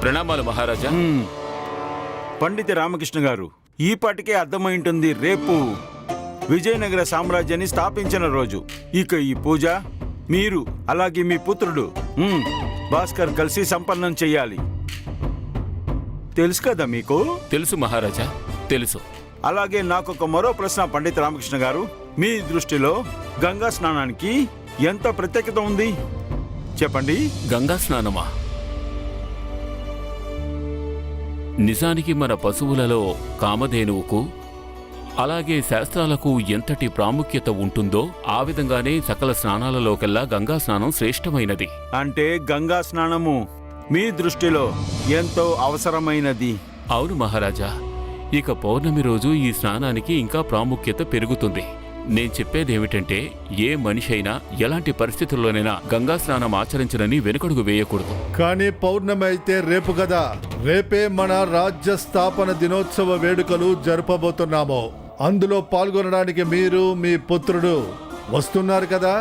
ప్రణామాలు మహారాజా. పండిత రామకృష్ణ గారు, ఈ పాటికే అర్థమైంటుంది రేపు విజయనగర సామ్రాజ్యాన్ని స్థాపించిన రోజు. ఇక ఈ పూజ మీరు అలాగే మీ పుత్రుడు భాస్కర్ కలిసి సంపన్నం చెయ్యాలి. తెలుసు కదా మీకు? తెలుసు మహారాజా, తెలుసు. అలాగే నాకొక మరో ప్రశ్న పండిత రామకృష్ణ గారు. మీ దృష్టిలో గంగా స్నానానికి ఎంత ప్రత్యేకత ఉంది చెప్పండి. గంగా స్నానమా? నిజానికి మన పశువులలో కామధేనువుకు అలాగే శాస్త్రాలకు ఎంతటి ప్రాముఖ్యత ఉంటుందో ఆ విధంగానే సకల స్నానాలలోకెల్లా గంగా స్నానం శ్రేష్టమైనది. అంటే గంగా స్నానము మీ దృష్టిలో ఎంతో అవసరమైనది. అవును మహారాజా. ఇక పౌర్ణమి రోజు ఈ స్నానానికి ఇంకా ప్రాముఖ్యత పెరుగుతుంది. నేను చెప్పేదేమిటంటే ఏ మనిషి అయినా ఎలాంటి పరిస్థితుల్లోనైనా గంగా స్నానం ఆచరించనని వెనుకడుగు వేయకూడదు. కానీ పౌర్ణమి అయితే రేపు కదా. రేపే మన రాజ్య స్థాపన దినోత్సవ వేడుకలు జరపబోతున్నాము. అందులో పాల్గొనడానికి మీరు మీ పుత్రుడు వస్తున్నారు కదా.